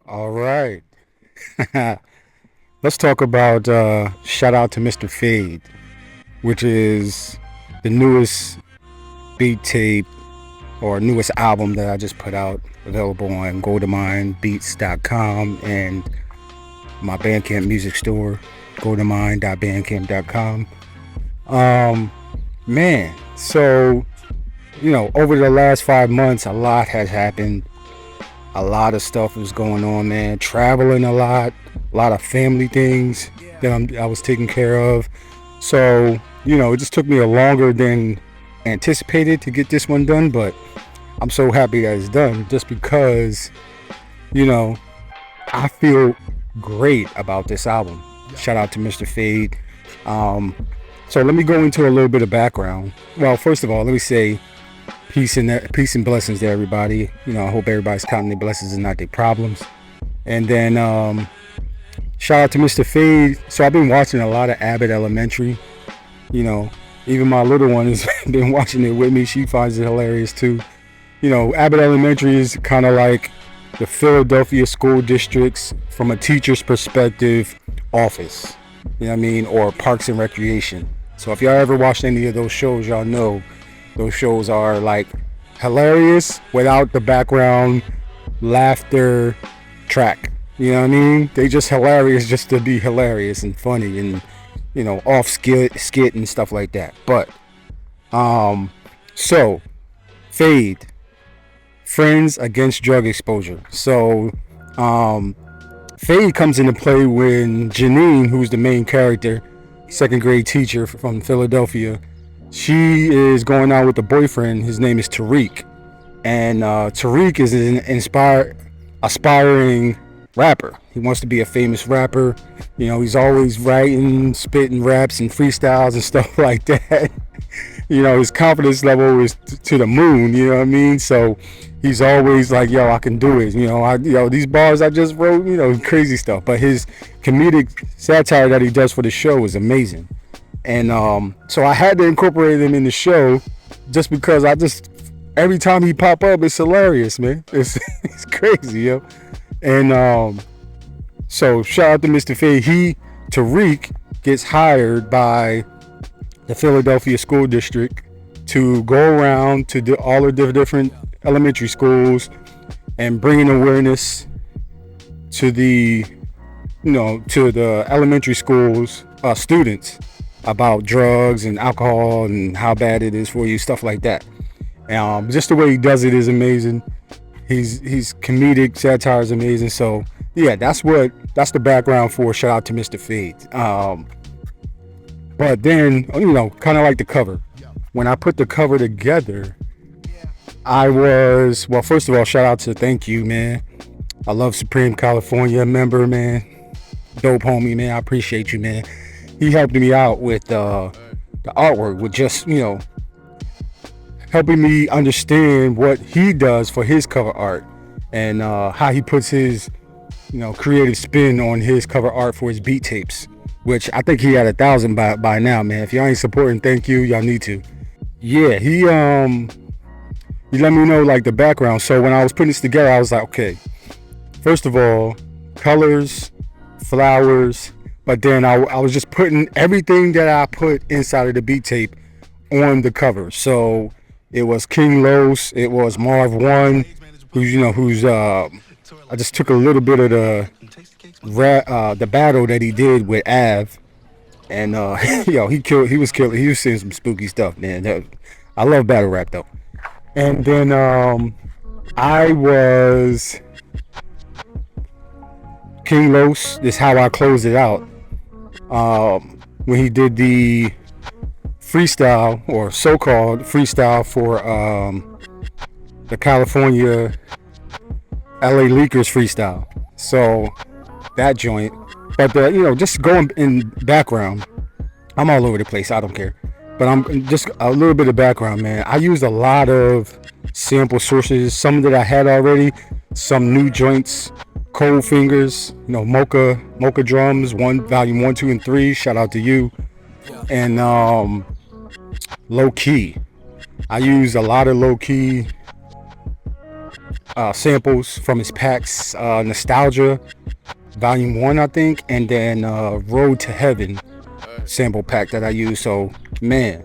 All right. Let's talk about shout out to Mr. Fade, which is the newest beat tape or newest album that I just put out, available on Gldnmndbeats.com and my Bandcamp music store, Gldnmnd.bandcamp.com. Um, man, so over the last 5 months, a lot has happened. A lot of stuff was going on, man. Traveling a lot of family things that I was taking care of. So, it just took me a longer than anticipated to get this one done, but I'm so happy that it's done just because, you know, I feel great about this album. Shout out to Mr. Fade. Um, so let me go into a little bit of background. Well, first of all, let me say peace and blessings to everybody. I hope everybody's counting their blessings and not their problems. And then shout out to Mr. Fade. So I've been watching a lot of Abbott Elementary. You know, even my little one has been watching it with me. She finds it hilarious too. Abbott Elementary is kind of like the Philadelphia school districts from a teacher's perspective office. You know what I mean? Or Parks and Recreation. So if y'all ever watched any of those shows, y'all know those shows are like hilarious without the background laughter track. You know what I mean? They just hilarious just to be hilarious and funny and off skit and stuff like that. But so Fade, Friends Against Drug Exposure. So Fade comes into play when Janine, who's the main character, second grade teacher from Philadelphia, she is going out with a boyfriend. His name is Tariq, and Tariq is an aspiring rapper. He wants to be a famous rapper. He's always writing, spitting raps and freestyles and stuff like that. His confidence level is to the moon. You know what I mean? So he's always like, "Yo, I can do it." These bars I just wrote. Crazy stuff. But his comedic satire that he does for the show is amazing. And so I had to incorporate him in the show just because every time he pop up, it's hilarious, man. It's crazy, yo. And so shout out to Mr. Fade. Tariq gets hired by the Philadelphia school district to go around to all of the different elementary schools and bringing awareness to the elementary schools students about drugs and alcohol and how bad it is for you, stuff like that. Just the way he does it is amazing. He's comedic satire is amazing. So yeah, that's the background for shout out to Mr. Fade. But then kind of like the cover. When I put the cover together, first of all, shout out to Thank You, man. I love Supreme California member, man. Dope homie, man. I appreciate you, man. He helped me out with the artwork, with just helping me understand what he does for his cover art and how he puts his creative spin on his cover art for his beat tapes, which I think he had 1,000 by now, man. If y'all ain't supporting Thank You, y'all need to. Yeah, he let me know like the background. So when I was putting this together, I was like, okay, first of all, colors, flowers, but then I was just putting everything that I put inside of the beat tape on the cover. So it was King Los, it was Marv One, who's I just took a little bit of the battle that he did with Av, and he was saying some spooky stuff, man. I love battle rap though. And then I was King Los. This is how I closed it out. When he did the freestyle or so-called freestyle for the California LA Leakers freestyle. So that joint. But just going in background, I'm all over the place. I don't care. But I'm just a little bit of background, man. I used a lot of sample sources, some that I had already, some new joints, Cold Fingers, Mocha Drums, volume 1, 2, and 3. Shout out to you. And Low Key. I used a lot of Low Key samples from his packs, Nostalgia Volume 1, I think, and then Road to Heaven sample pack that I used. So, man,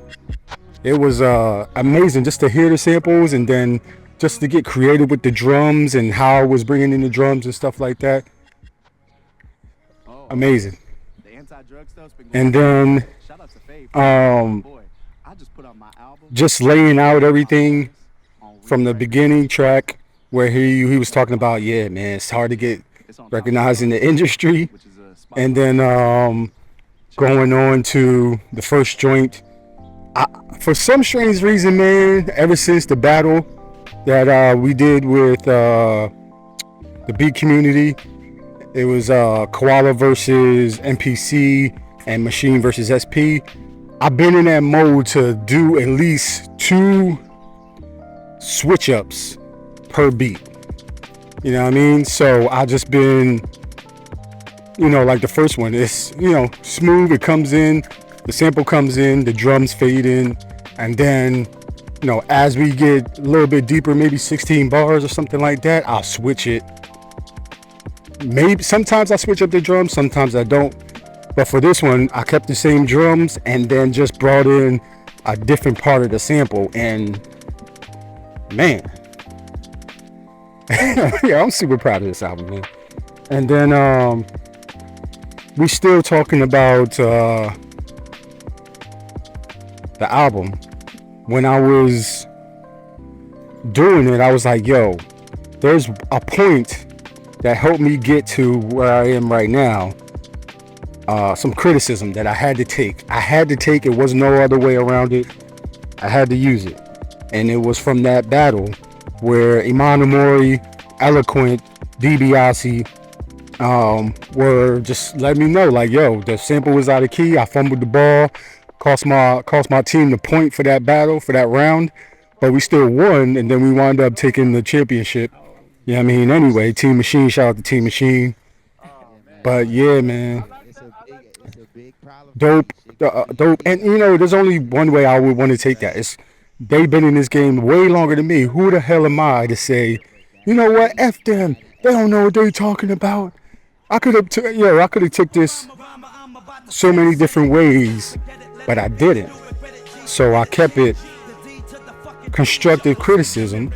it was amazing just to hear the samples and then just to get creative with the drums and how I was bringing in the drums and stuff like that. Amazing. And then just laying out everything from the beginning track where he was talking about, yeah, man, it's hard to get recognized in the industry. And then going on to the first joint. For some strange reason, man, ever since the battle that we did with the beat community, it was Koala versus NPC and Machine versus SP. I've been in that mode to do at least 2 switch ups per beat. You know what I mean? So I just been, like the first one, it's, smooth. It comes in, the sample comes in, the drums fade in, and then, as we get a little bit deeper, maybe 16 bars or something like that, I'll switch it. Maybe sometimes I switch up the drums, sometimes I don't. But for this one, I kept the same drums and then just brought in a different part of the sample. And man, yeah, I'm super proud of this album, man. And then we still talking about the album. When I was doing it, I was like, yo, there's a point that helped me get to where I am right now. Some criticism that I had to take. It was no other way around it. I had to use it. And it was from that battle where Iman Amori, Eloquent, DiBiase were just letting me know, like, yo, the sample was out of key. I fumbled the ball. Cost my team the point for that battle, for that round. But we still won, and then we wound up taking the championship. You know what I mean? Anyway, Team Machine, shout out to Team Machine. But yeah, man. Dope. And there's only one way I would want to take that. They've been in this game way longer than me. Who the hell am I to say, you know what, F them. They don't know what they're talking about. I could have took this so many different ways, but I didn't. So I kept it constructive criticism,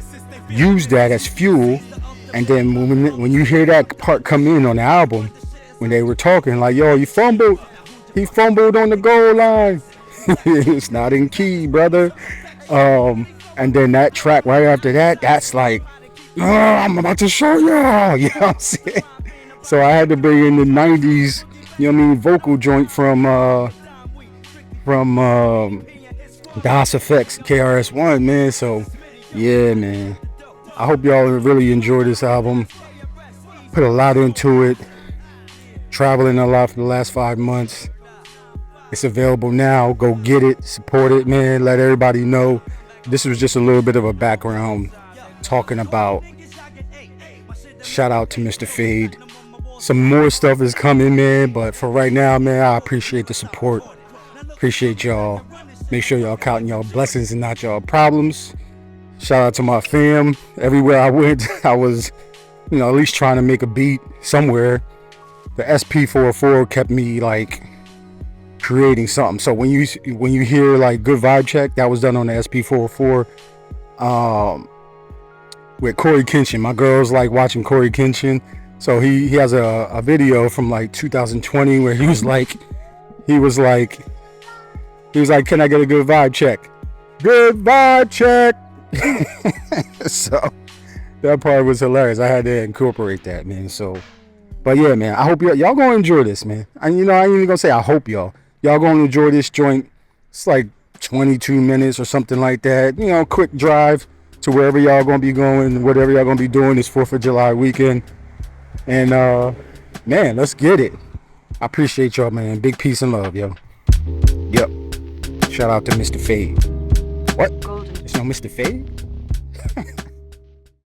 used that as fuel, and then when you hear that part come in on the album, when they were talking like, yo, he fumbled on the goal line. It's not in key, brother. And then that track right after that, that's like, oh, I'm about to show y'all. You know what I'm saying? So I had to bring in the 90s, vocal joint from DOS Effects KRS-One, man. So yeah, man. I hope y'all really enjoy this album. Put a lot into it. Traveling a lot for the last 5 months. It's available now. Go get it. Support it, man. Let everybody know. This was just a little bit of a background talking about. Shout out to Mr. Fade. Some more stuff is coming, man. But for right now, man, I appreciate the support. Appreciate y'all. Make sure y'all counting y'all blessings and not y'all problems. Shout out to my fam. Everywhere I went, I was, at least trying to make a beat somewhere. The SP404 kept me like creating something. So when you hear like Good Vibe Check, that was done on the SP404 with Corey Kenshin. My girl's like watching Corey Kenshin. So he has a video from like 2020 where he was like, can I get a good vibe check? Good vibe check. So that part was hilarious. I had to incorporate that, man. So, but yeah, man, I hope y'all gonna enjoy this, man. And I ain't even gonna say I hope y'all gonna enjoy this joint. It's like 22 minutes or something like that. Quick drive to wherever y'all gonna be going, whatever y'all gonna be doing this 4th of July weekend. And man, let's get it. I appreciate y'all, man. Big peace and love, yo. Yep. Shout out to Mr. Fade. What? It's no Mr. Fade?